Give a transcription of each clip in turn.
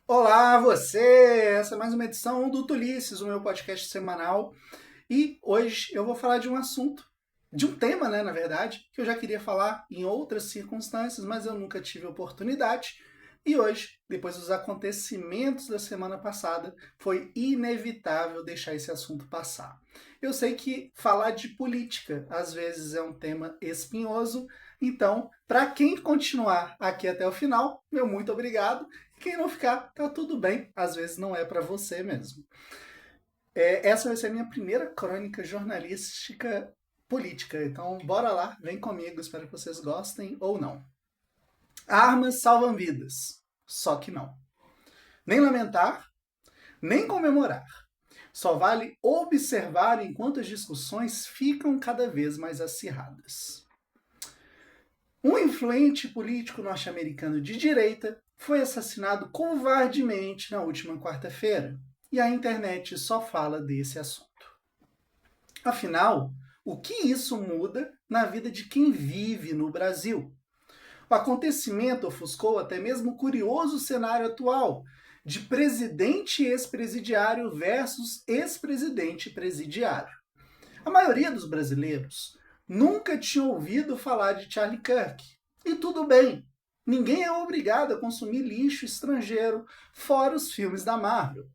Olá, você! Essa é mais uma edição do Tulices, o meu podcast semanal. E hoje eu vou falar de um assunto, de um tema, né, na verdade, que eu já queria falar em outras circunstâncias, mas eu nunca tive oportunidade. E hoje, depois dos acontecimentos da semana passada, foi inevitável deixar esse assunto passar. Eu sei que falar de política às vezes é um tema espinhoso, então, para quem continuar aqui até o final, meu muito obrigado. Quem não ficar, tá tudo bem. Às vezes não é para você mesmo. Essa vai ser a minha primeira crônica jornalística política. Então, bora lá, vem comigo. Espero que vocês gostem ou não. Armas salvam vidas. Só que não. Nem lamentar, nem comemorar. Só vale observar enquanto as discussões ficam cada vez mais acirradas. Um influente político norte-americano de direita foi assassinado covardemente na última quarta-feira, e a internet só fala desse assunto. Afinal, o que isso muda na vida de quem vive no Brasil? O acontecimento ofuscou até mesmo o curioso cenário atual de presidente ex-presidiário versus ex-presidente presidiário. A maioria dos brasileiros nunca tinha ouvido falar de Charlie Kirk. E tudo bem, ninguém é obrigado a consumir lixo estrangeiro, fora os filmes da Marvel.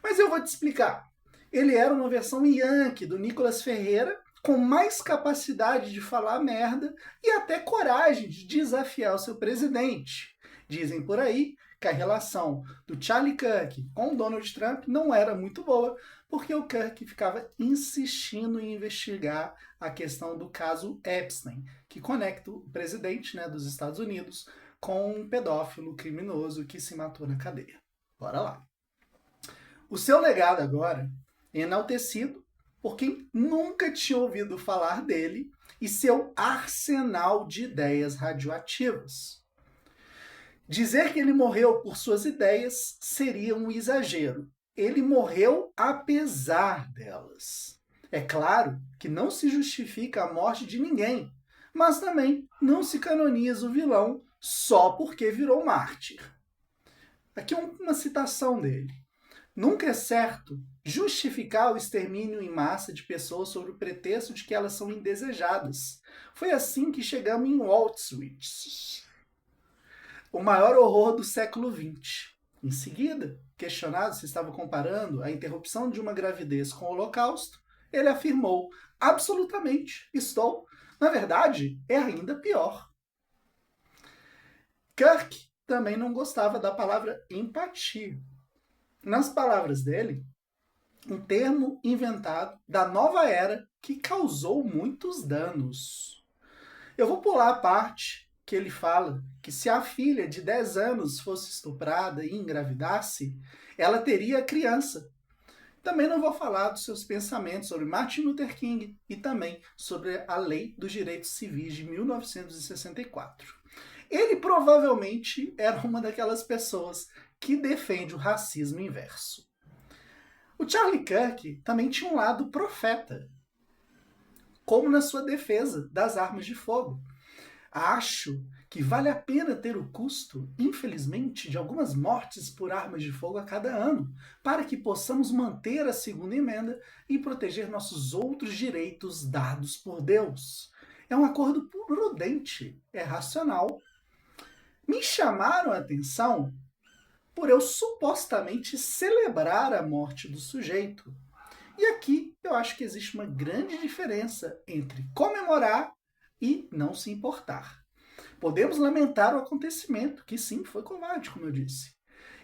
Mas eu vou te explicar. Ele era uma versão yankee do Nicolas Ferreira, com mais capacidade de falar merda e até coragem de desafiar o seu presidente. Dizem por aí que a relação do Charlie Kirk com o Donald Trump não era muito boa, porque o Kirk ficava insistindo em investigar a questão do caso Epstein, que conecta o presidente, né, dos Estados Unidos com um pedófilo criminoso que se matou na cadeia. Bora lá. O seu legado agora é enaltecido por quem nunca tinha ouvido falar dele e seu arsenal de ideias radioativas. Dizer que ele morreu por suas ideias seria um exagero. Ele morreu apesar delas. É claro que não se justifica a morte de ninguém, mas também não se canoniza o vilão só porque virou mártir. Aqui uma citação dele. Nunca é certo justificar o extermínio em massa de pessoas sob o pretexto de que elas são indesejadas. Foi assim que chegamos em Auschwitz, o maior horror do século XX. Em seguida, questionado se estava comparando a interrupção de uma gravidez com o Holocausto, ele afirmou: absolutamente, estou. Na verdade, é ainda pior. Kirk também não gostava da palavra empatia. Nas palavras dele, um termo inventado da nova era que causou muitos danos. Eu vou pular a parte que ele fala que se a filha de 10 anos fosse estuprada e engravidasse, ela teria criança. Também não vou falar dos seus pensamentos sobre Martin Luther King e também sobre a Lei dos Direitos Civis de 1964. Ele provavelmente era uma daquelas pessoas que defende o racismo inverso. O Charlie Kirk também tinha um lado profeta, como na sua defesa das armas de fogo. Acho que vale a pena ter o custo, infelizmente, de algumas mortes por armas de fogo a cada ano, para que possamos manter a segunda emenda e proteger nossos outros direitos dados por Deus. É um acordo prudente, é racional. Me chamaram a atenção por eu supostamente celebrar a morte do sujeito. E aqui eu acho que existe uma grande diferença entre comemorar e não se importar. Podemos lamentar o acontecimento, que sim, foi covarde, como eu disse,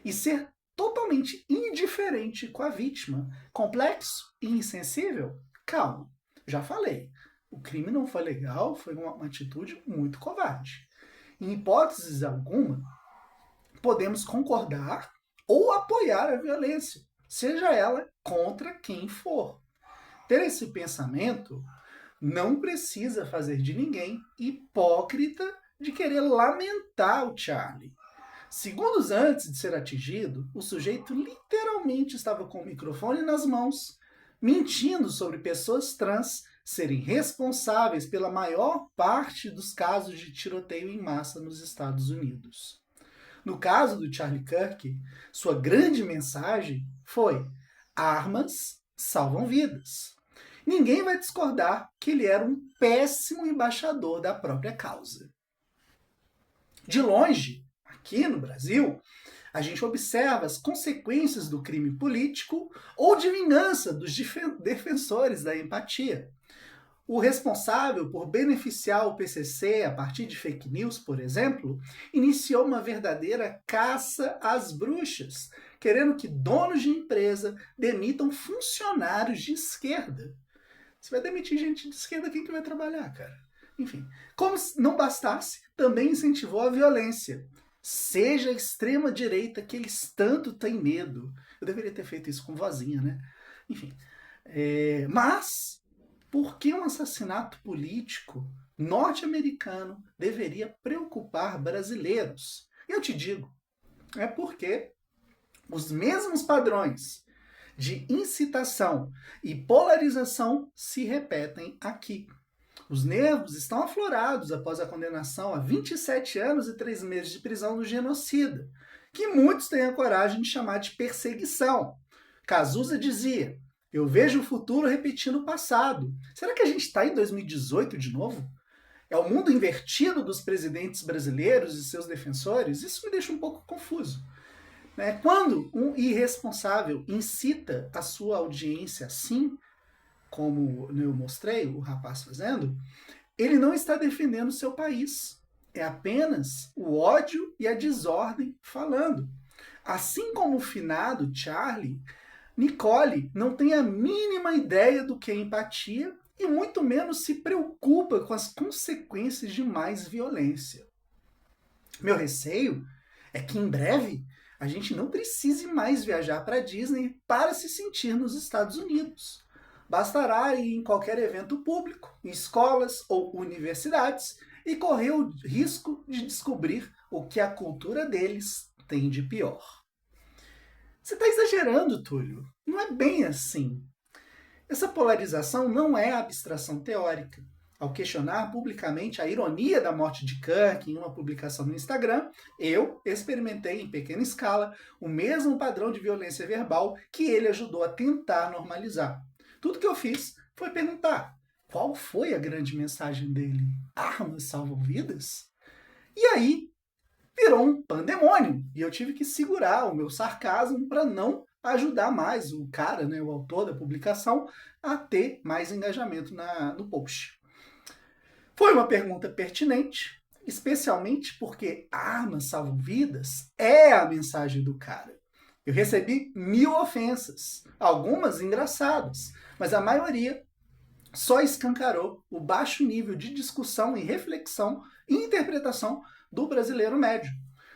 e ser totalmente indiferente com a vítima. Complexo e insensível? Calma, já falei. O crime não foi legal, foi uma atitude muito covarde. Em hipóteses alguma, podemos concordar ou apoiar a violência, seja ela contra quem for. Ter esse pensamento não precisa fazer de ninguém hipócrita de querer lamentar o Charlie. Segundos antes de ser atingido, o sujeito literalmente estava com o microfone nas mãos, mentindo sobre pessoas trans serem responsáveis pela maior parte dos casos de tiroteio em massa nos Estados Unidos. No caso do Charlie Kirk, sua grande mensagem foi: armas salvam vidas. Ninguém vai discordar que ele era um péssimo embaixador da própria causa. De longe, aqui no Brasil, a gente observa as consequências do crime político ou de vingança dos defensores da empatia. O responsável por beneficiar o PCC a partir de fake news, por exemplo, iniciou uma verdadeira caça às bruxas, querendo que donos de empresa demitam funcionários de esquerda. Você vai demitir gente de esquerda, quem que vai trabalhar, cara? Enfim, como se não bastasse, também incentivou a violência. Seja a extrema-direita que eles tanto têm medo. Eu deveria ter feito isso com vozinha, né? Enfim. Mas, por que um assassinato político norte-americano deveria preocupar brasileiros? Eu te digo, é porque os mesmos padrões de incitação e polarização se repetem aqui. Os nervos estão aflorados após a condenação a 27 anos e 3 meses de prisão do genocida, que muitos têm a coragem de chamar de perseguição. Cazuza dizia: eu vejo o futuro repetindo o passado. Será que a gente está em 2018 de novo? É o mundo invertido dos presidentes brasileiros e seus defensores? Isso me deixa um pouco confuso. Quando um irresponsável incita a sua audiência assim, como eu mostrei o rapaz fazendo, ele não está defendendo o seu país. É apenas o ódio e a desordem falando. Assim como o finado Charlie, Nicole não tem a mínima ideia do que é empatia e muito menos se preocupa com as consequências de mais violência. Meu receio é que em breve a gente não precise mais viajar para a Disney para se sentir nos Estados Unidos. Bastará ir em qualquer evento público, em escolas ou universidades, e correr o risco de descobrir o que a cultura deles tem de pior. Você está exagerando, Túlio. Não é bem assim. Essa polarização não é abstração teórica. Ao questionar publicamente a ironia da morte de Kirk em uma publicação no Instagram, eu experimentei em pequena escala o mesmo padrão de violência verbal que ele ajudou a tentar normalizar. Tudo que eu fiz foi perguntar: qual foi a grande mensagem dele? Armas salvam vidas? E aí virou um pandemônio e eu tive que segurar o meu sarcasmo para não ajudar mais o cara, o autor da publicação, a ter mais engajamento no post. Foi uma pergunta pertinente, especialmente porque armas salvam vidas é a mensagem do cara. Eu recebi 1000 ofensas, algumas engraçadas, mas a maioria só escancarou o baixo nível de discussão e reflexão e interpretação do brasileiro médio.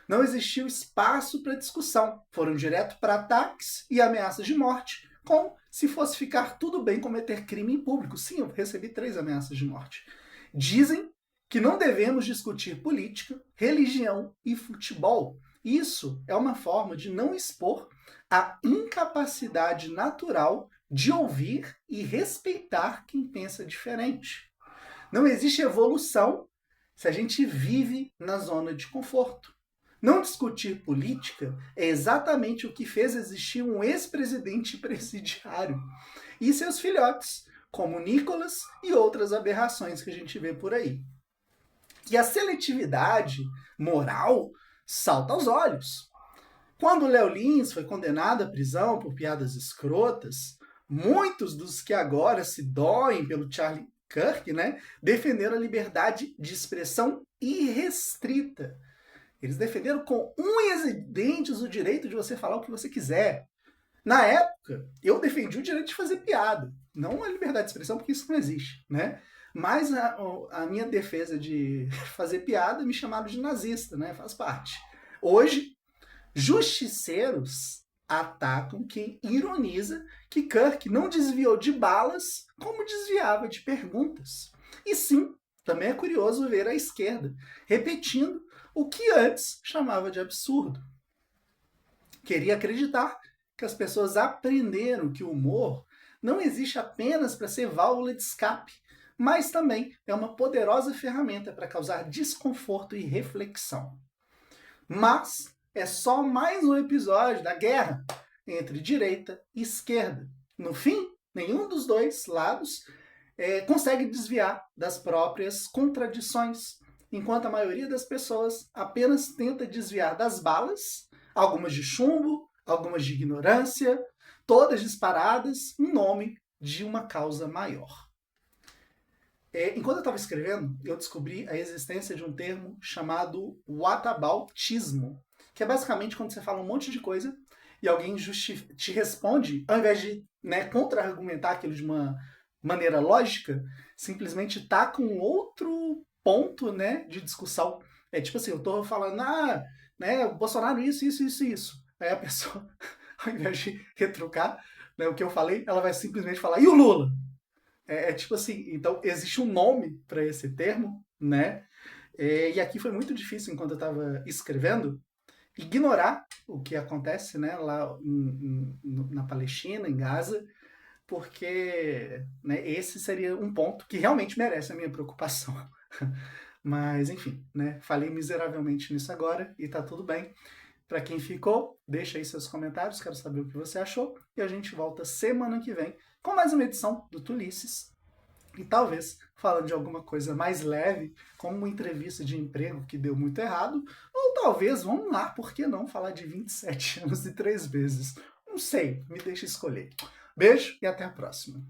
Não existiu espaço para discussão, foram direto para ataques e ameaças de morte, como se fosse ficar tudo bem cometer crime em público. Sim, eu recebi 3 ameaças de morte. Dizem que não devemos discutir política, religião e futebol. Isso é uma forma de não expor a incapacidade natural de ouvir e respeitar quem pensa diferente. Não existe evolução se a gente vive na zona de conforto. Não discutir política é exatamente o que fez existir um ex-presidente presidiário e seus filhotes, como Nicolas e outras aberrações que a gente vê por aí. E a seletividade moral salta aos olhos. Quando Léo Lins foi condenado à prisão por piadas escrotas, muitos dos que agora se doem pelo Charlie Kirk, defenderam a liberdade de expressão irrestrita. Eles defenderam com unhas e dentes o direito de você falar o que você quiser. Na época, eu defendi o direito de fazer piada, não a liberdade de expressão, porque isso não existe, Mas a minha defesa de fazer piada me chamaram de nazista, faz parte. Hoje, justiceiros atacam quem ironiza que Kirk não desviou de balas como desviava de perguntas. E sim, também é curioso ver a esquerda repetindo o que antes chamava de absurdo. Queria acreditar que as pessoas aprenderam que o humor não existe apenas para ser válvula de escape, mas também é uma poderosa ferramenta para causar desconforto e reflexão. Mas é só mais um episódio da guerra entre direita e esquerda. No fim, nenhum dos dois lados consegue desviar das próprias contradições, enquanto a maioria das pessoas apenas tenta desviar das balas, algumas de chumbo, algumas de ignorância, todas disparadas em nome de uma causa maior. Enquanto eu estava escrevendo, eu descobri a existência de um termo chamado whataboutismo, que é basicamente quando você fala um monte de coisa e alguém te responde, ao invés de contra-argumentar aquilo de uma maneira lógica, simplesmente taca um outro ponto de discussão. É tipo assim, eu estou falando, o Bolsonaro isso. Aí a pessoa, ao invés de retrucar o que eu falei, ela vai simplesmente falar, e o Lula? Tipo assim, então existe um nome para esse termo, né? E aqui foi muito difícil, enquanto eu estava escrevendo, ignorar o que acontece lá na Palestina, em Gaza, porque esse seria um ponto que realmente merece a minha preocupação. Mas, enfim, falei miseravelmente nisso agora e tá tudo bem. Para quem ficou, deixa aí seus comentários, quero saber o que você achou. E a gente volta semana que vem com mais uma edição do Tulices. E talvez falando de alguma coisa mais leve, como uma entrevista de emprego que deu muito errado, ou talvez, vamos lá, por que não falar de 27 anos e 3 vezes? Não sei, me deixa escolher. Beijo e até a próxima.